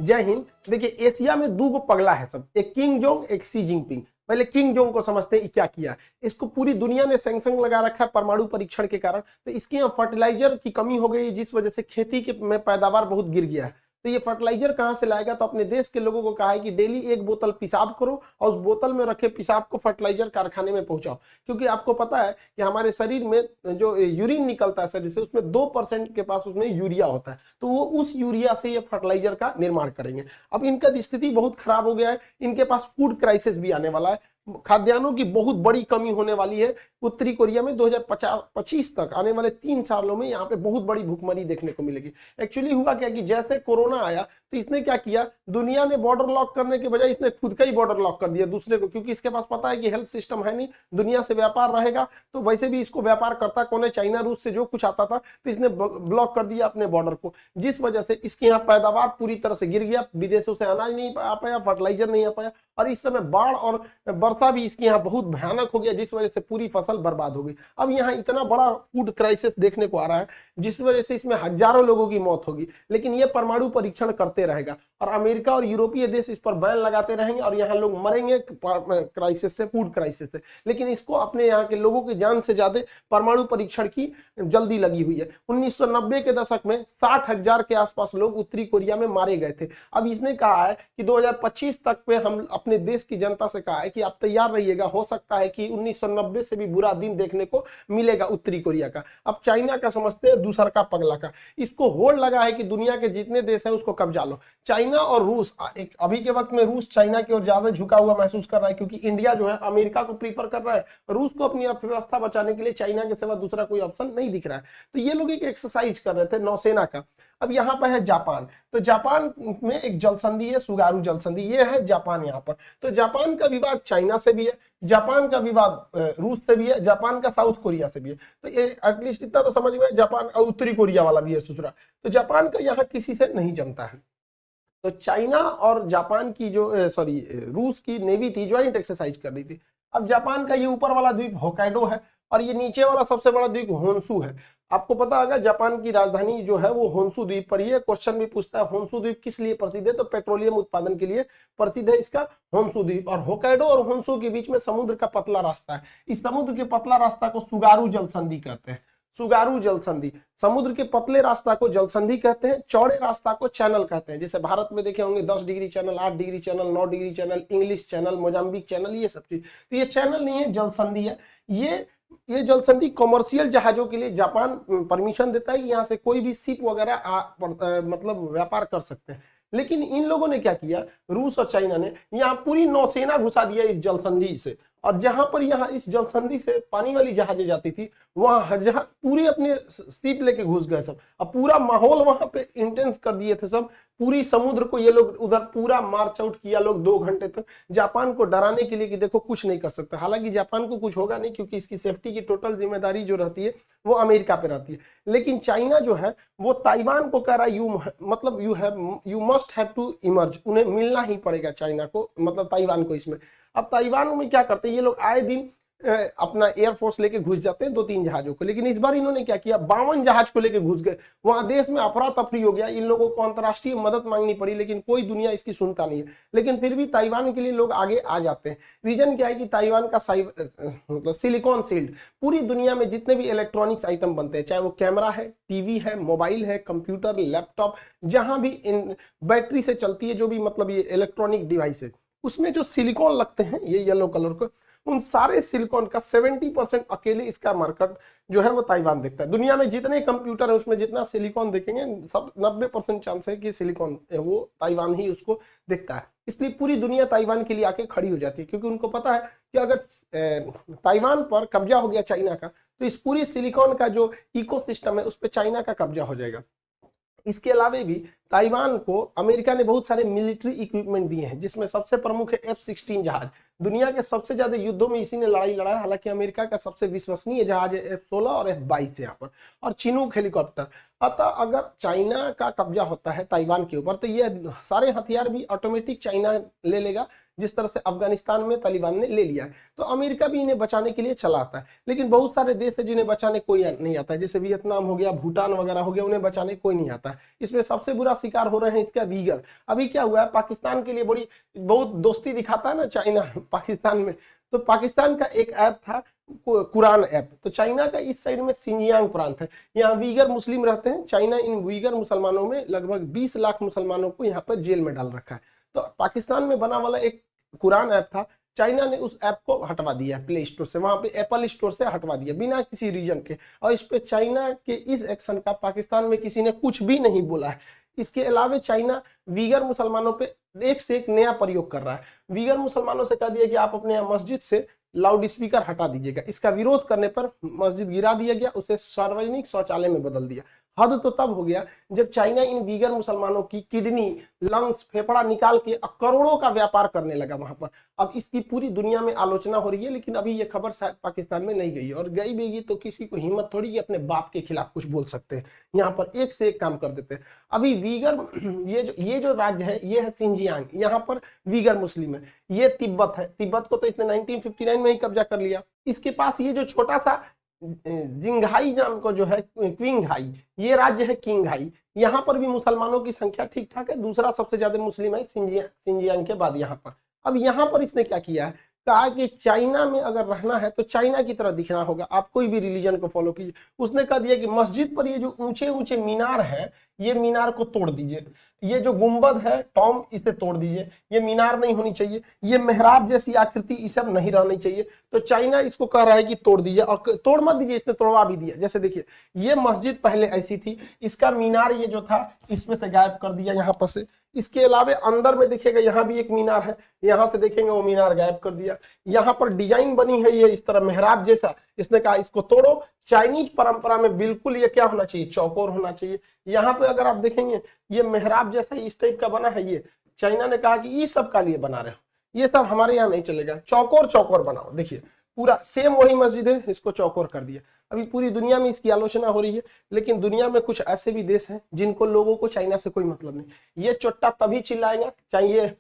जय हिंद। देखिए एशिया में दो गो पगला है सब, एक किंग जोंग एक सी जिनपिंग। पहले किंग जोंग को समझते हैं क्या किया। इसको पूरी दुनिया ने सैंक्शन लगा रखा है परमाणु परीक्षण के कारण। तो इसके यहाँ फर्टिलाइजर की कमी हो गई जिस वजह से खेती के में पैदावार बहुत गिर गया है। तो ये फर्टिलाइजर कहाँ से लाएगा, तो अपने देश के लोगों को कहा है कि डेली एक बोतल पेशाब करो और उस बोतल में रखे पेशाब को फर्टिलाइजर कारखाने में पहुंचाओ। क्योंकि आपको पता है कि हमारे शरीर में जो यूरिन निकलता है शरीर से उसमें 2% के पास उसमें यूरिया होता है, तो वो उस यूरिया से ये फर्टिलाइजर का निर्माण करेंगे। अब इनका स्थिति बहुत खराब हो गया है, इनके पास फूड क्राइसिस भी आने वाला है, खाद्यान्नों की बहुत बड़ी कमी होने वाली है। उत्तरी कोरिया में 2025 तक आने वाले 3 सालों में यहाँ पे बहुत बड़ी भूखमरी देखने को मिलेगी। एक्चुअली हुआ क्या कि जैसे कोरोना आया तो इसने क्या किया, दुनिया ने बॉर्डर लॉक करने के बजाय इसने खुद का ही बॉर्डर लॉक कर दिया दूसरे को, क्योंकि इसके पास पता है कि हेल्थ सिस्टम है नहीं, दुनिया से व्यापार रहेगा तो वैसे भी इसको व्यापार करता कौन है, चाइना रूस से जो कुछ आता था, तो इसने ब्लॉक कर दिया अपने बॉर्डर को, जिस वजह से इसके यहाँ पैदावार पूरी तरह से गिर गया, विदेशों से अनाज नहीं आ पाया, फर्टिलाइजर नहीं आ पाया, और इस समय बाढ़ और वर्षा भी इसके यहाँ बहुत भयानक हो गया जिस वजह से पूरी फसल बर्बाद हो गई। अब यहाँ इतना बड़ा फूड क्राइसिस देखने को आ रहा है जिस वजह से इसमें हजारों लोगों की मौत होगी, लेकिन ये परमाणु परीक्षण करते रहेगा और अमेरिका और यूरोपीय देश इस पर बैन लगाते रहेंगे और यहाँ लोग मरेंगे क्राइसिस से, फूड क्राइसिस से। लेकिन इसको अपने यहाँ के लोगों की जान से ज्यादा परमाणु परीक्षण की जल्दी लगी हुई है। 1990 के दशक में 60,000 के आसपास लोग उत्तरी कोरिया में मारे गए थे। अब इसने कहा है कि 2025 तक पे हम अपने देश की जनता से कहा है कि आप तैयार रहिएगा, हो सकता है कि 1990 से भी बुरा दिन देखने को मिलेगा उत्तरी कोरिया का। अब चाइना का समझते हैं दूसरा का पगला का, इसको होड़ लगा है कि दुनिया के जितने देश हैं उसको कब्जा लो। चाइना और रूस एक अभी के वक्त में रूस चाइना की ओर ज्यादा झुका हुआ महसूस कर रहा है, क्योंकि इंडिया जो है अमेरिका को प्रीफर कर रहा है, रूस को अपनी अर्थव्यवस्था बचाने के लिए चाइना के सिवा दूसरा कोई ऑप्शन नहीं दिख रहा है। तो ये लोग एक एक्सरसाइज कर रहे थे नौसेना का। अब यहाँ पर है जापान, तो जापान में एक जलसंधि है, सुगारू जलसंधि, ये है जापान यहाँ पर। तो जापान का विवाद चाइना से भी है, जापान का विवाद रूस से भी है, जापान का साउथ कोरिया से भी है। तो ये एटलीस्ट इतना तो समझ में, जापान और उत्तरी कोरिया वाला भी है दूसरा। तो जापान का यहाँ किसी से नहीं जमता है। तो चाइना और जापान की जो रूस की नेवी थी ज्वाइंट एक्सरसाइज कर रही थी। अब जापान का ये ऊपर वाला द्वीप होकाइडो है और ये नीचे वाला सबसे बड़ा द्वीप होन्शु है। आपको पता होगा जापान की राजधानी जो है वो होन्शु द्वीप पर ही है। क्वेश्चन भी पूछता है होन्शु द्वीप किस लिए प्रसिद्ध है, तो पेट्रोलियम उत्पादन के लिए प्रसिद्ध है इसका होन्शु द्वीप। और होकाइडो और होन्शु के बीच में समुद्र का पतला रास्ता है, इस समुद्र के पतला रास्ता को सुगारू जलसंधि कहते हैं। सुगारू जलसंधि, समुद्र के पतले रास्ता को जलसंधि कहते हैं, चौड़े रास्ता को चैनल कहते हैं। जैसे भारत में देखे होंगे 10 degree channel, 8 degree channel, 9 degree channel, English channel, Mozambique channel, ये सब चीज। तो ये चैनल नहीं है, जलसंधि है। ये जलसंधि कॉमर्शियल जहाजों के लिए जापान परमिशन देता है कि यहाँ से कोई भी शिप वगैरह मतलब व्यापार कर सकते हैं। लेकिन इन लोगों ने क्या किया, रूस और चाइना ने यहाँ पूरी नौसेना घुसा दिया इस जलसंधि से, और जहां पर यहाँ इस जलसंधि से पानी वाली जहाजें जाती थी वहां जहां पूरी अपने शिप लेके घुस गए सब। अब पूरा माहौल वहां पे इंटेंस कर दिए थे सब, पूरी समुद्र को ये लोग उधर पूरा मार्च आउट किया लोग 2 घंटे तक, जापान को डराने के लिए कि देखो कुछ नहीं कर सकता। हालांकि जापान को कुछ होगा नहीं क्योंकि इसकी सेफ्टी की टोटल जिम्मेदारी जो रहती है वो अमेरिका पे रहती है। लेकिन चाइना जो है वो ताइवान को कह रहा है you must have to emerge, उन्हें मिलना ही पड़ेगा चाइना को, मतलब ताइवान को इसमें। अब ताइवान में क्या करते हैं ये लोग, आए दिन अपना एयरफोर्स लेके घुस जाते हैं 2-3 जहाजों को, लेकिन इस बार इन्होंने क्या किया, 52 जहाज को लेके घुस गए। वहां देश में अफरा तफरी हो गया, इन लोगों को अंतरराष्ट्रीय मदद मांगनी पड़ी, लेकिन कोई दुनिया इसकी सुनता नहीं है। लेकिन फिर भी ताइवान के लिए लोग आगे आ जाते हैं। रीजन क्या है कि ताइवान का मतलब सिलिकॉन शील्ड, पूरी दुनिया में जितने भी इलेक्ट्रॉनिक्स आइटम बनते हैं, चाहे वो कैमरा है, टीवी है, मोबाइल है, कंप्यूटर, लैपटॉप, जहां भी बैटरी से चलती है जो भी मतलब ये इलेक्ट्रॉनिक डिवाइस है, उसमें जो सिलिकॉन लगते हैं ये येलो कलर को, उन सारे सिलिकॉन का 70% अकेले इसका मार्केट जो है वो ताइवान देखता है। दुनिया में जितने कंप्यूटर है उसमें जितना सिलिकॉन देखेंगे सब 90% चांस है कि सिलिकॉन वो ताइवान ही उसको देखता है। इसलिए पूरी दुनिया ताइवान के लिए आके खड़ी हो जाती है, क्योंकि उनको पता है कि अगर ताइवान पर कब्जा हो गया चाइना का तो इस पूरी सिलिकॉन का जो इकोसिस्टम है उस पर चाइना का कब्जा हो जाएगा। इसके अलावा भी ताइवान को अमेरिका ने बहुत सारे मिलिट्री इक्विपमेंट दिए हैं, जिसमें सबसे प्रमुख है F-16 जहाज। दुनिया के सबसे ज्यादा युद्धों में इसी ने लड़ाई लड़ा है। हालांकि अमेरिका का सबसे विश्वसनीय जहाज है F-16 और F-22 यहाँ पर, और चिनूक हेलीकॉप्टर। अतः अगर चाइना का कब्जा होता है ताइवान के ऊपर तो ये सारे हथियार भी ऑटोमेटिक चाइना ले लेगा, जिस तरह से अफगानिस्तान में तालिबान ने ले लिया है। तो अमेरिका भी इन्हें बचाने के लिए चला आता है, लेकिन बहुत सारे देश है जिन्हें बचाने कोई नहीं आता है, जैसे वियतनाम हो गया, भूटान वगैरह हो गया, उन्हें बचाने कोई नहीं आता है। इसमें सबसे बुरा शिकार हो रहे हैं इसका वीगर। अभी क्या हुआ है, पाकिस्तान के लिए बहुत दोस्ती दिखाता है ना चाइना पाकिस्तान में, तो पाकिस्तान का एक ऐप था कुरान ऐप, तो चाइना का इस साइड में सिंजियांग प्रांत है, यहाँ वीगर मुस्लिम रहते हैं। चाइना इन वीगर मुसलमानों में लगभग 20 लाख मुसलमानों को यहाँ पर जेल में डाल रखा है। तो पाकिस्तान में बना वाला एक कुरान ऐप था, चाइना ने उस ऐप को हटवा दिया प्ले स्टोर से, वहां पे एप्पल स्टोर से हटवा दिया बिना किसी रीजन के। और इस पे चाइना के इस एक्शन का पाकिस्तान में किसी ने कुछ भी नहीं बोला है। इसके अलावा चाइना वीगर मुसलमानों पे एक से एक नया प्रयोग कर रहा है। वीगर मुसलमानों से कह दिया कि आप अपने मस्जिद से लाउड स्पीकर हटा दीजिएगा। इसका विरोध करने पर मस्जिद गिरा दिया गया, उसे सार्वजनिक शौचालय में बदल दिया। हद तो तब हो गया जब चाइना इन वीगर मुसलमानों की किडनी, लंग्स, फेफड़ा निकाल के करोड़ों का व्यापार करने लगा वहां पर। अब इसकी पूरी दुनिया में आलोचना हो रही है, लेकिन अभी ये खबर शायद पाकिस्तान में नहीं गई, और गई भी तो किसी को हिम्मत थोड़ी कि अपने बाप के खिलाफ कुछ बोल सकते हैं। यहाँ पर एक से एक काम कर देते हैं। अभी वीगर ये जो राज्य है ये है सिंजियांग, यहाँ पर वीगर मुस्लिम है। ये तिब्बत है, तिब्बत को तो इसने 1959 में ही कब्जा कर लिया। इसके पास ये जो छोटा सा जिंघाई नाम को जो है क्विंघाई, ये राज्य है किंघाई, यहाँ पर भी मुसलमानों की संख्या ठीक ठाक है, दूसरा सबसे ज्यादा मुस्लिम है सिंजियांग के बाद यहाँ पर। अब यहाँ पर इसने क्या किया है, कहा कि चाइना में अगर रहना है तो चाइना की तरह दिखना होगा, आप कोई भी रिलीजन को फॉलो कीजिए। उसने कह दिया कि मस्जिद पर ये जो ऊंचे ऊंचे मीनार है, ये मीनार को तोड़ दीजिए, ये जो गुंबद है टॉम, इसे तोड़ दीजिए, ये मीनार नहीं होनी चाहिए, ये मेहराब जैसी आकृति ये सब नहीं रहनी चाहिए। तो चाइना इसको कह रहा है कि तोड़ दीजिए, और तोड़ मत दीजिए, इसने तोड़वा भी दिया। जैसे देखिए ये मस्जिद पहले ऐसी थी, इसका मीनार ये जो था इसमें से गायब कर दिया यहाँ पर से। इसके अलावा अंदर में देखिएगा यहाँ भी एक मीनार है, यहाँ से देखेंगे वो मीनार गायब कर दिया। यहाँ पर डिजाइन बनी है ये इस तरह मेहराब जैसा, इसने कहा इसको तोड़ो। चाइनीज परंपरा में बिल्कुल ये क्या होना चाहिए, चौकोर होना चाहिए। यहाँ पे अगर आप देखेंगे ये मेहराब जैसा इस टाइप का बना है, ये चाइना ने कहा कि ये सब का लिए बना रहे हो, ये सब हमारे यहाँ नहीं चलेगा, चौकोर चौकोर बनाओ। देखिए पूरा सेम वही मस्जिद है, इसको चौकोर कर दिया। अभी पूरी दुनिया में इसकी आलोचना हो रही है, लेकिन दुनिया में कुछ ऐसे भी देश हैं जिनको लोगों को चाइना से कोई मतलब नहीं। ये चोट्टा तभी चिल्लाएगा चाहिए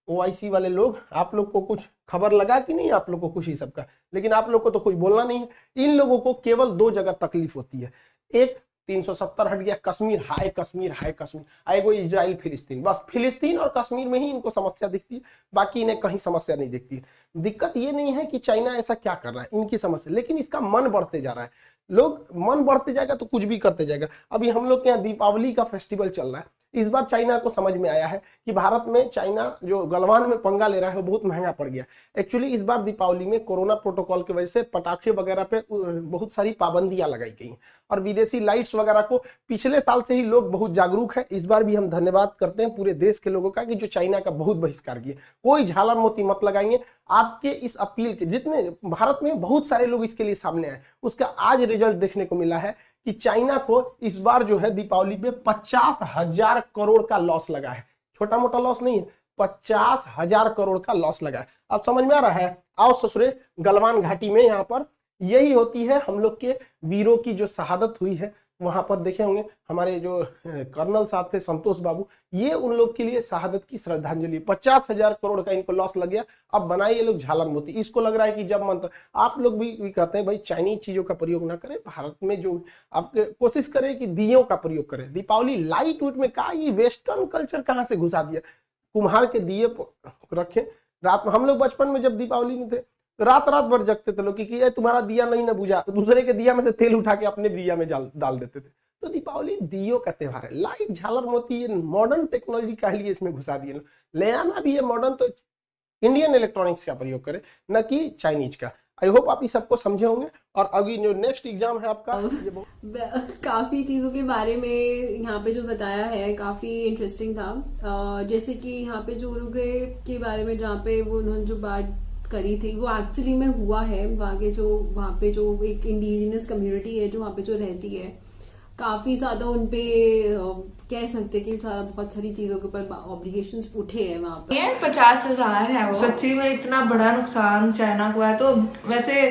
ओआईसी वाले लोग, आप लोग को कुछ खबर लगा कि नहीं, आप लोग को कुछ ही सबका, लेकिन आप लोग को तो कुछ बोलना नहीं है। इन लोगों को केवल दो जगह तकलीफ होती है, एक 370 हट गया, कश्मीर, हाय कश्मीर, हाय कश्मीर, आएगो इजराइल फिलिस्तीन, बस फिलिस्तीन और कश्मीर में ही इनको समस्या दिखती है, बाकी इन्हें कहीं समस्या नहीं दिखती। दिक्कत ये नहीं है कि चाइना ऐसा क्या कर रहा है, इनकी समस्या, लेकिन इसका मन बढ़ते जा रहा है। लोग मन बढ़ते जाएगा तो कुछ भी करते जाएगा। अभी हम लोग के यहाँ दीपावली का फेस्टिवल चल रहा है, इस बार चाइना को समझ में आया है कि भारत में चाइना जो गलवान में पंगा ले रहा है वो बहुत महंगा पड़ गया। एक्चुअली इस बार दीपावली में कोरोना प्रोटोकॉल की वजह से पटाखे वगैरह पे बहुत सारी पाबंदियां लगाई गई और विदेशी लाइट्स वगैरह को पिछले साल से ही लोग बहुत जागरूक है। इस बार भी हम धन्यवाद करते हैं पूरे देश के लोगों का कि जो चाइना का बहुत बहिष्कार किए। कोई झालर मोती मत लगाएंगे। आपके इस अपील के जितने भारत में बहुत सारे लोग इसके लिए सामने आए, उसका आज रिजल्ट देखने को मिला है कि चाइना को इस बार जो है दीपावली पे 50,000 करोड़ का लॉस लगा है। छोटा मोटा लॉस नहीं है, 50,000 करोड़ का लॉस लगा है। अब समझ में आ रहा है? आओ ससुरे, गलवान घाटी में यहाँ पर यही होती है हम लोग के वीरों की जो शहादत हुई है। वहां पर देखे होंगे हमारे जो कर्नल साहब थे संतोष बाबू, ये उन लोग के लिए शहादत की श्रद्धांजलि। 50,000 करोड़ का इनको लॉस लग गया। अब बनाए ये लोग झालर मोती। इसको लग रहा है कि जब मन, आप लोग भी कहते हैं भाई चाइनीज चीजों का प्रयोग ना करें, भारत में जो आप कोशिश करें कि दियों का प्रयोग करें। दीपावली लाइट वेट में कहा, ये वेस्टर्न कल्चर कहाँ से घुसा दिया। कुम्हार के दिए रखे रात में। हम लोग बचपन में जब दीपावली में थे रात रात भर जगते थे लोग कि तुम्हारा दिया नहीं ना बुझा, दूसरे के दिया में से तेल उठा के अपने दिया में डाल देते थे। तो दीपावली दियों का त्योहार है। लाइट, झालर मोती, ये मॉडर्न टेक्नोलॉजी का लिए इसमें घुसा दिए। ले आना भी है मॉडर्न तो इंडियन इलेक्ट्रॉनिक्स का प्रयोग करें, न कि चाइनीज का। आई होप आप इस सबको समझे होंगे। और अभी जो नेक्स्ट एग्जाम है आपका, काफी चीजों के बारे में यहाँ पे जो बताया है काफी इंटरेस्टिंग था। जैसे कि यहाँ पे जो उरुग्वे के बारे में जहाँ पे वो उन्होंने जो बात करी थी वो एक्चुअली में हुआ है। वहाँ पे जो एक इंडिजिनस कम्युनिटी है जो वहाँ पे जो रहती है, काफी ज्यादा उनपे कह सकते कि बहुत सारी चीजों के ऊपर ऑब्लिगेशंस उठे हैं वहाँ पे। 50,000 है वो। सच्ची में इतना बड़ा नुकसान चाइना को है, तो वैसे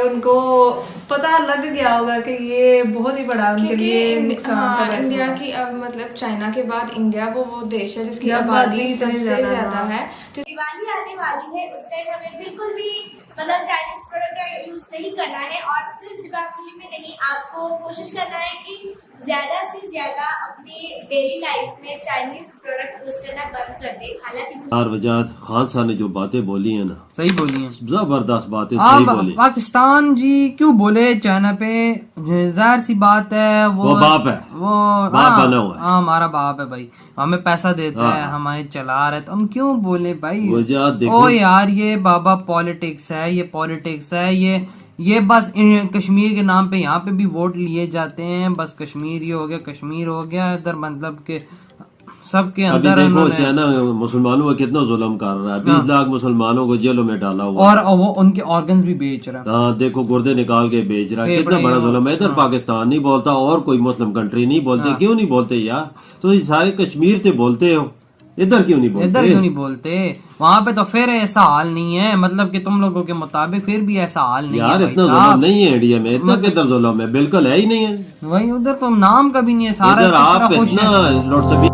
उनको पता लग गया होगा कि ये बहुत ही बड़ा उनके लिए नुकसान था। इंडिया की मतलब चाइना के बाद इंडिया वो देश है जिसकी आबादी सबसे ज्यादा है। दिवाली आने वाली है, उस टाइम हमें बिल्कुल भी मतलब चाइनीज प्रोडक्ट का यूज नहीं करना है। और सिर्फ दिवाली में नहीं, आपको कोशिश करना है कि ज्यादा से ज्यादा अपनी डेली लाइफ में चाइनीज प्रोडक्ट यूज करना बंद कर दे। हालांकि यार वजाहत खान साहब ने जो बातें बोली है ना, सही बोली है। जबरदस्त बातें सही बोली। पाकिस्तान जी क्यों बोले चाइना पे, जाहिर सी बात है वो बाप है, वो बाप बना हुआ है। हाँ हमारा बाप है भाई, हमें पैसा देता है, हमारे चला रहा है, तो हम क्यों बोले भाई। वजाहत देखो ओ यार ये बाबा पॉलिटिक्स है, ये पॉलिटिक्स है, ये बस कश्मीर के नाम पे यहाँ पे भी वोट लिए जाते हैं। बस कश्मीर ये हो गया, कश्मीर हो गया इधर, मतलब के सबके अभी अंदर देखो उन्होंने- चाइना मुसलमानों पर कितना जुल्म कर रहा है, 20 लाख मुसलमानों को जेलों में डाला हुआ है। और वो उनके ऑर्गन्स भी बेच रहा है। हाँ देखो गुर्दे निकाल के बेच रहा है, कितना फेफड़े बड़ा और- जुल्म है। इधर पाकिस्तान नहीं बोलता और कोई मुस्लिम कंट्री नहीं बोलते, क्यों नहीं बोलते यार? तो ये सारे कश्मीर से बोलते हो, इधर क्यों नहीं बोलते? इधर क्यों नहीं बोलते? वहाँ पे तो फिर ऐसा हाल नहीं है, मतलब कि तुम लोगों के मुताबिक फिर भी ऐसा हाल नहीं यार है इतना भाई जुल्म साहब। नहीं है इंडिया में, इतना किधर जुल्म है? बिल्कुल है ही नहीं है। वही उधर तो नाम का भी नहीं है, सारा इधर किस तरह आप खुश इतना हैं। लौट सभी